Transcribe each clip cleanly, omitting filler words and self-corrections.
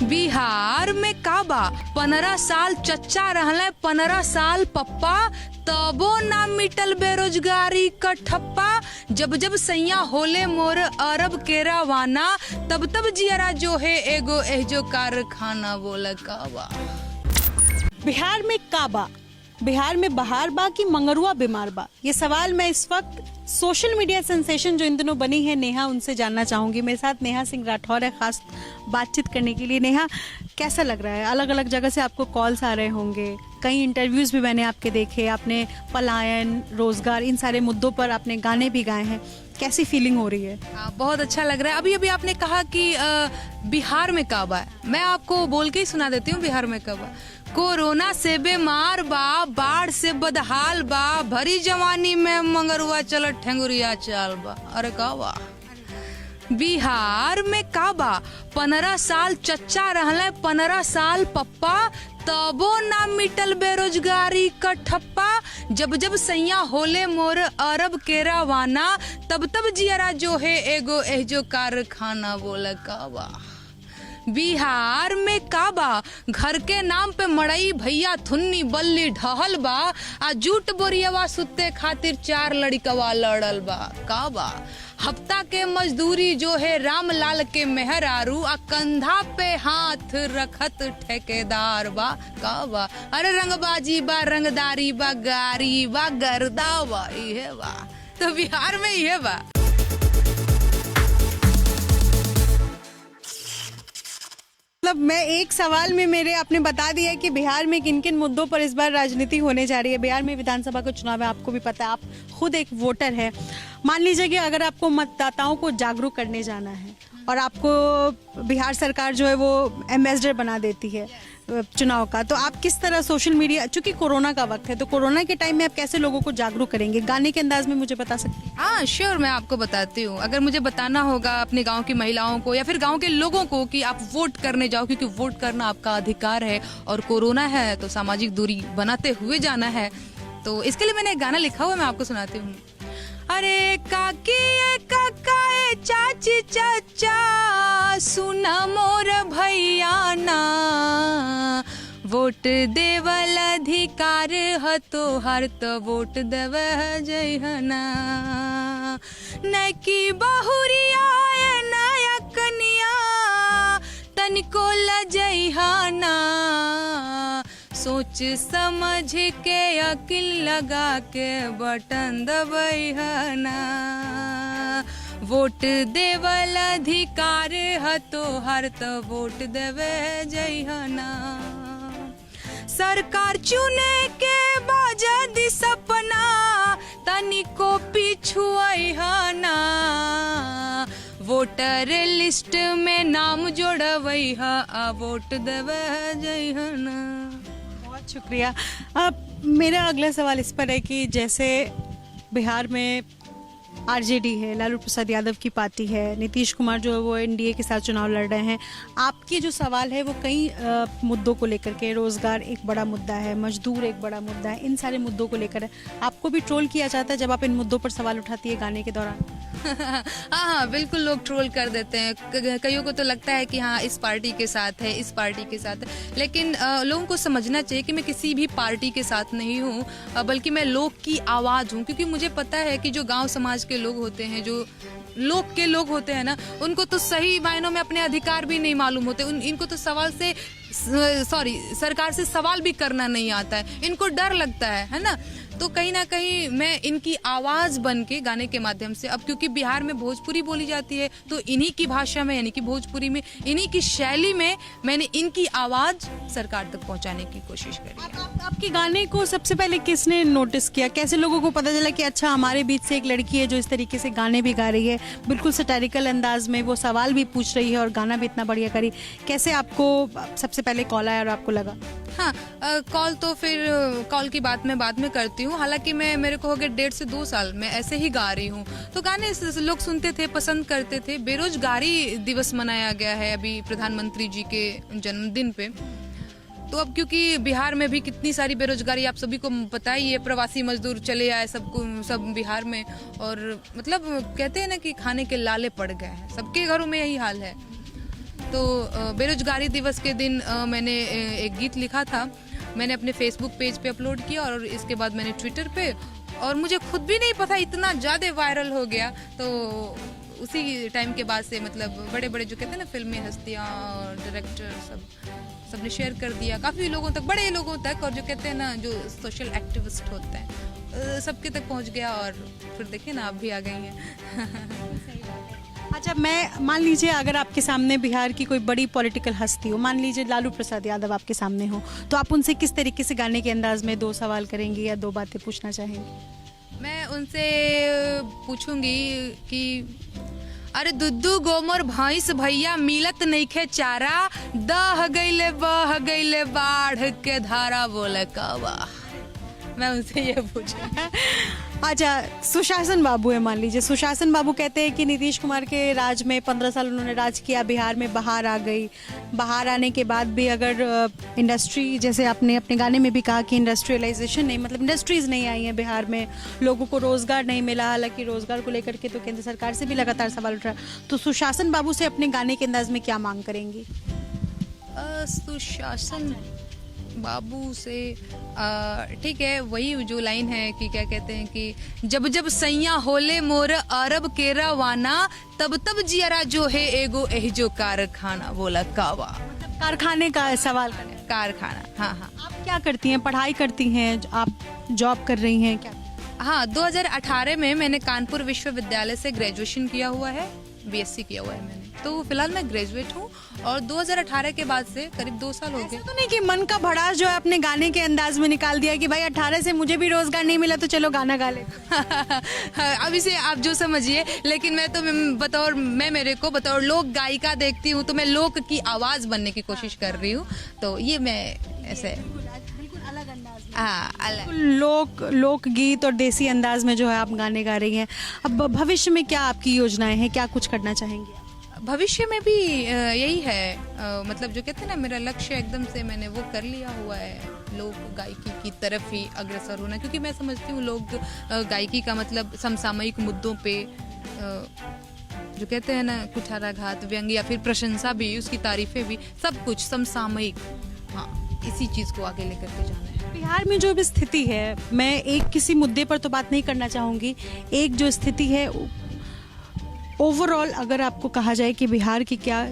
बिहार में काबा 15 साल चच्चा रहले 15 साल पप्पा, तबो ना मिटल बेरोजगारी का ठप्पा। जब जब सैया होले मोर अरब के रवाना, तब तब जियरा जो है एगो एहजो कारखाना बोला काबा। बिहार में काबा, बिहार में बहार बा कि मंगरुआ बीमार बा, ये सवाल मैं इस वक्त सोशल मीडिया सेंसेशन जो इन दिनों बनी है नेहा, उनसे जानना चाहूंगी। मेरे साथ नेहा सिंह राठौर है खास बातचीत करने के लिए। नेहा, कैसा लग रहा है? अलग अलग जगह से आपको कॉल्स आ रहे होंगे, कई इंटरव्यूज भी मैंने आपके देखे, आपने पलायन, रोजगार, इन सारे मुद्दों पर आपने गाने भी गाए हैं। कैसी फीलिंग हो रही है? बहुत अच्छा लग रहा है। अभी अभी आपने कहा कि बिहार में काबा है, मैं आपको बोल के ही सुना देती हूँ बिहार में काबा। कोरोना से बीमार बा, बाढ़ से बदहाल बा, भरी जवानी में मंगरुआ चलत ठेंगुरिया चाल बा। अरे काबा बिहार में काबा 15 साल चच्चा रहले 15 साल पप्पा, तबो ना मिटल बेरोजगारी का ठप्पा। जब जब सैया होले मोर अरब के रवाना, तब तब जियरा जो है एगो एहजो कारखाना बोला काबा। बिहार में काबा घर के नाम पे मड़ई भैया थुन्नी बल्ली ढहल बा, आ जूट बोरियवा सुते खातिर 4 लड़कवा लड़ल बा काबा। हफ्ता के मजदूरी जो है रामलाल के मेहरारू, आ कंधा पे हाथ रखत ठेकेदार बा काबा। अरे रंगबाजी बा, रंगदारी बा, गारी बा, गर्दा बा, इहे बा। तो बिहार में इहे बा। मतलब मैं एक सवाल में मेरे आपने बता दिया कि बिहार में किन किन मुद्दों पर इस बार राजनीति होने जा रही है। बिहार में विधानसभा का चुनाव है, आपको भी पता है, आप खुद एक वोटर है। मान लीजिए कि अगर आपको मतदाताओं को जागरूक करने जाना है और आपको बिहार सरकार जो है वो एम्बेसडर बना देती है चुनाव का, तो आप किस तरह सोशल मीडिया, चूंकि कोरोना का वक्त है तो कोरोना के टाइम में आप कैसे लोगों को जागरूक करेंगे? गाने के अंदाज में मुझे बता सकते हैं? हाँ श्योर, मैं आपको बताती हूँ। अगर मुझे बताना होगा अपने गांव की महिलाओं को या फिर गांव के लोगों को कि आप वोट करने जाओ, क्योंकि वोट करना आपका अधिकार है और कोरोना है तो सामाजिक दूरी बनाते हुए जाना है, तो इसके लिए मैंने एक गाना लिखा हुआ है, मैं आपको सुनाती हूँ। अरे काकी काका चाची चाचा सुना मोर भैया ना, वोट देवल अधिकार ह तोहार, तो वोट देव जइहना। नकी बहुरिया नया कनिया तनिको लजइहना, सोच समझ के अकिल लगा के बटन दबइहना। वोट देवल अधिकार ह तोहार, तो वोट देवे जइहना। सरकार चुने के बाजद सपना तनिको पिछुआइहना, वोटर लिस्ट में नाम जोड़वइहा, आ वोट देवे जइहना। बहुत शुक्रिया। अब मेरा अगला सवाल इस पर है कि जैसे बिहार में आरजेडी है, लालू प्रसाद यादव की पार्टी है, नीतीश कुमार जो है वो एनडीए के साथ चुनाव लड़ रहे हैं, आपकी जो सवाल है वो कई मुद्दों को लेकर के, रोजगार एक बड़ा मुद्दा है, मजदूर एक बड़ा मुद्दा है, इन सारे मुद्दों को लेकर है। आपको भी ट्रोल किया जाता है जब आप इन मुद्दों पर सवाल उठाती है गाने के दौरान? हाँ, बिल्कुल लोग ट्रोल कर देते हैं। कईयों को तो लगता है कि हाँ इस पार्टी के साथ है, इस पार्टी के साथ है, लेकिन लोगों को समझना चाहिए कि मैं किसी भी पार्टी के साथ नहीं हूँ, बल्कि मैं लोग की आवाज़ हूँ। क्योंकि मुझे पता है कि जो गांव समाज के लोग होते हैं, जो लोग के लोग होते हैं ना, उनको तो सही मायनों में अपने अधिकार भी नहीं मालूम होते। इनको तो सरकार से सवाल भी करना नहीं आता है, इनको डर लगता है ना। तो कहीं ना कहीं मैं इनकी आवाज बन के गाने के माध्यम से, अब क्योंकि बिहार में भोजपुरी बोली जाती है तो इन्हीं की भाषा में, यानी कि भोजपुरी में, इन्हीं की शैली में मैंने इनकी आवाज सरकार तक पहुंचाने की कोशिश करी है। आपके गाने को सबसे पहले किसने नोटिस किया? कैसे लोगों को पता चला कि अच्छा हमारे बीच से एक लड़की है जो इस तरीके से गाने भी गा रही है, बिल्कुल सटारिकल अंदाज में वो सवाल भी पूछ रही है और गाना भी इतना बढ़िया करी? कैसे आपको सबसे पहले कॉल आया और आपको लगा? हाँ, कॉल तो फिर कॉल की बात मैं बाद में करती हूँ। हालांकि मेरे को हो गए 1.5 से 2 साल मैं ऐसे ही गा रही हूँ, तो गाने लोग सुनते थे, पसंद करते थे। बेरोजगारी दिवस मनाया गया है अभी प्रधानमंत्री जी के जन्मदिन पे, तो अब क्योंकि बिहार में भी कितनी सारी बेरोजगारी आप सभी को पता ही है, प्रवासी मजदूर चले आए सब बिहार में, और मतलब कहते हैं ना कि खाने के लाले पड़ गए हैं, सबके घरों में यही हाल है। तो बेरोजगारी दिवस के दिन मैंने एक गीत लिखा था, मैंने अपने फेसबुक पेज पे अपलोड किया और इसके बाद मैंने ट्विटर पे, और मुझे खुद भी नहीं पता इतना ज़्यादा वायरल हो गया। तो उसी टाइम के बाद से मतलब बड़े बड़े जो कहते हैं ना फिल्मी हस्तियाँ और डायरेक्टर सबने शेयर कर दिया काफ़ी लोगों तक, बड़े लोगों तक, और जो कहते हैं ना जो सोशल एक्टिविस्ट होते हैं सबके तक पहुंच गया। और फिर देखिए ना आप भी आ गई हैं। अच्छा, मैं मान लीजिए अगर आपके सामने बिहार की कोई बड़ी पॉलिटिकल हस्ती हो, मान लीजिए लालू प्रसाद यादव आपके सामने हो, तो आप उनसे किस तरीके से गाने के अंदाज में 2 सवाल करेंगी या 2 बातें पूछना चाहेंगी? मैं उनसे पूछूंगी कि अरे दुद्दू गोमर भैंस भैया मिलत नइखे चारा, दह गईले बह गईले बाढ़ के धारा बोले कवा। मैं उनसे ये पूछूंगी। अच्छा, सुशासन बाबू है, मान लीजिए सुशासन बाबू कहते हैं कि नीतीश कुमार के राज में 15 साल उन्होंने राज किया, बिहार में बाहर आ गई, बाहर आने के बाद भी अगर इंडस्ट्री, जैसे आपने अपने गाने में भी कहा कि इंडस्ट्रियलाइजेशन नहीं, मतलब इंडस्ट्रीज नहीं आई हैं बिहार में, लोगों को रोजगार नहीं मिला, हालांकि रोजगार को लेकर के तो केंद्र सरकार से भी लगातार सवाल उठ रहा है, तो सुशासन बाबू से अपने गाने के अंदाज में क्या मांग करेंगी? सुशासन बाबू से ठीक है, वही जो लाइन है कि क्या कहते हैं कि जब जब सैया होले मोर अरब के रवाना, तब तब जियरा जो है एगो एह जो कारखाना बोला कावा। मतलब कारखाने का सवाल करें। कारखाना, हाँ हाँ। आप क्या करती हैं? पढ़ाई करती हैं, आप जॉब कर रही हैं क्या? हाँ, 2018 में मैंने कानपुर विश्वविद्यालय से ग्रेजुएशन किया हुआ है, बीएससी किया हुआ है मैंने, तो फिलहाल मैं ग्रेजुएट हूँ और 2018 के बाद से करीब 2 साल हो गए। तो नहीं कि मन का भड़ास जो है अपने गाने के अंदाज में निकाल दिया कि भाई 18 से मुझे भी रोजगार नहीं मिला तो चलो गाना गा ले। अब इसे आप जो समझिए, लेकिन मैं मेरे को बतौर लोक गायिका देखती हूँ तो मैं लोक की आवाज बनने की कोशिश कर रही हूँ, तो ये मैं ऐसे अलग अंदाज में, हाँ अलग लोक गीत और देसी अंदाज में जो है आप गाने गा रही हैं। अब भविष्य में क्या आपकी योजनाएं हैं, क्या कुछ करना चाहेंगी? भविष्य में भी यही है, मतलब जो कहते हैं ना मेरा लक्ष्य एकदम से मैंने वो कर लिया हुआ है, लोक गायकी की तरफ ही अग्रसर होना, क्योंकि मैं समझती हूँ लोक गायकी का मतलब समसामयिक मुद्दों पे जो कहते हैं ना कुठाराघात, व्यंग्य या फिर प्रशंसा भी, उसकी तारीफें भी, सब कुछ समसामयिक, हाँ इसी चीज को आगे लेकर के जाना है। बिहार में जो भी स्थिति है, मैं एक किसी मुद्दे पर तो बात नहीं करना चाहूंगी, एक जो स्थिति है ओवरऑल अगर आपको कहा जाए कि बिहार की क्या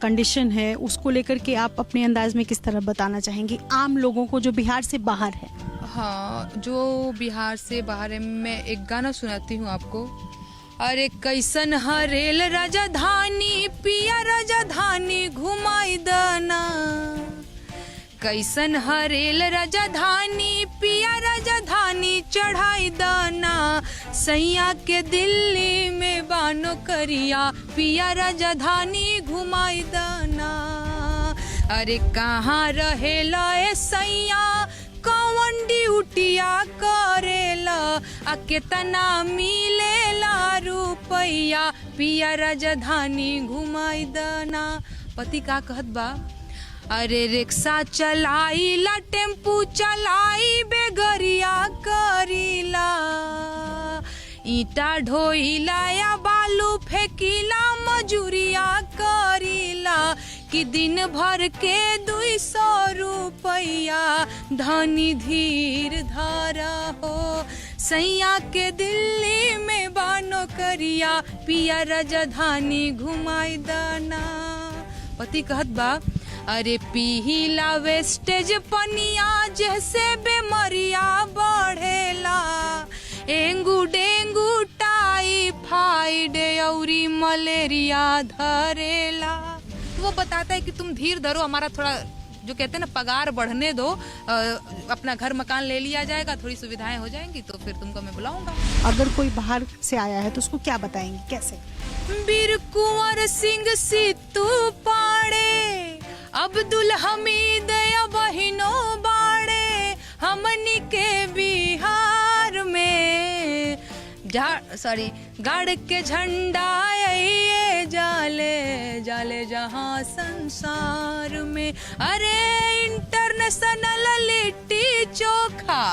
कंडीशन है, उसको लेकर के आप अपने अंदाज में किस तरह बताना चाहेंगी आम लोगों को जो बिहार से बाहर है? हाँ, जो बिहार से बाहर है, मैं एक गाना सुनाती हूँ आपको। अरे कैसन हरेल राजधानी पिया राजधानी घुमाई दना, कैसन हरेल राजधानी पिया राजधानी चढ़ाई दाना, सैया के दिल्ली में बानो करिया पिया राजधानी घुमाई दाना। अरे कहाँ रहेला ए सैया कौन ड्यूटिया करेला, आ केतना मिलेला रुपैया पिया राजधानी घुमाई दाना। पति का कहत बा, अरे रिक्शा चलाईला टेम्पू चलाई बेगरिया करीला, ईटा ढोईला या बालू फेंकीला मजूरिया करीला, कि दिन भर के 200 रुपैया धनी धीर धारा हो, सैया के दिल्ली में बानो करिया पिया राजधानी घुमाई दाना। पति कहत बा, अरे पीला वेस्टेज पनिया जैसे बेमरिया बढ़ेला, एंगू डेंगू टाइफाइड औरी मलेरिया धरेला। तो वो बताता है कि तुम धीर धरो, हमारा थोड़ा जो कहते हैं ना पगार बढ़ने दो, अपना घर मकान ले लिया जाएगा, थोड़ी सुविधाएं हो जाएंगी तो फिर तुमको मैं बुलाऊंगा। अगर कोई बाहर से आया है तो उसको क्या बताएंगे, कैसे? बीर कुंवर सिंह सिद्धू पाड़े, अब्दुल हमीद या बहिनो बाड़े, हमनी के बिहार में गाड़ के झंडा ये जाले जाले जहां संसार में। अरे इंटरनेशनल लिट्टी चोखा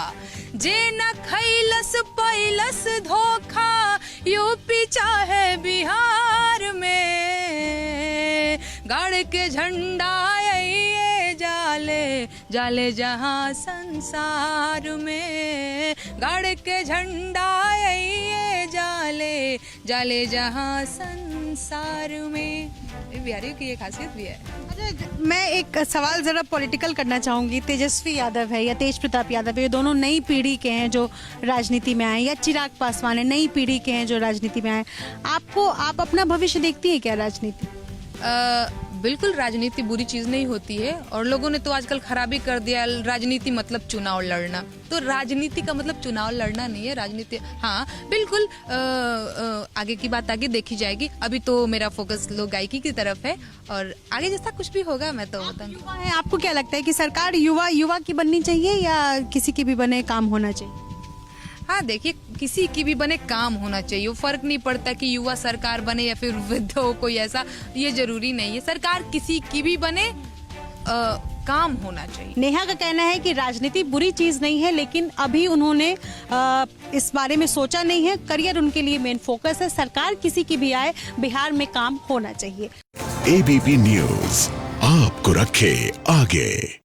जे न खैलस पैलस धोखा, यूपी चाहे बिहार में गाड़ के झंडा ये जाले जाले जहाँ संसार में, गाड़ के झंडा ये जाले जाले जहाँ संसार में। बिहारियों की ये खासियत भी है। अच्छा, मैं एक सवाल जरा पॉलिटिकल करना चाहूंगी। तेजस्वी यादव है या तेज प्रताप यादव है, ये दोनों नई पीढ़ी के हैं जो राजनीति में आए, या चिराग पासवान है नई पीढ़ी के हैं जो राजनीति में आए। आप अपना भविष्य देखती है क्या राजनीति? बिल्कुल, राजनीति बुरी चीज नहीं होती है और लोगों ने तो आजकल खराबी कर दिया। राजनीति मतलब चुनाव लड़ना, तो राजनीति का मतलब चुनाव लड़ना नहीं है। राजनीति, हाँ बिल्कुल, आगे की बात आगे देखी जाएगी। अभी तो मेरा फोकस लोक गायकी की तरफ है और आगे जैसा कुछ भी होगा मैं तो बताऊंगी। युवा है, आपको क्या लगता है कि सरकार युवा की बननी चाहिए या किसी की भी बने काम होना चाहिए? हाँ देखिए, किसी की भी बने काम होना चाहिए, वो फर्क नहीं पड़ता कि युवा सरकार बने या फिर वृद्ध हो, कोई ऐसा ये जरूरी नहीं है। सरकार किसी की भी बने, काम होना चाहिए। नेहा का कहना है कि राजनीति बुरी चीज नहीं है, लेकिन अभी उन्होंने इस बारे में सोचा नहीं है। करियर उनके लिए मेन फोकस है। सरकार किसी की भी आए, बिहार में काम होना चाहिए। ABP न्यूज आपको रखे आगे।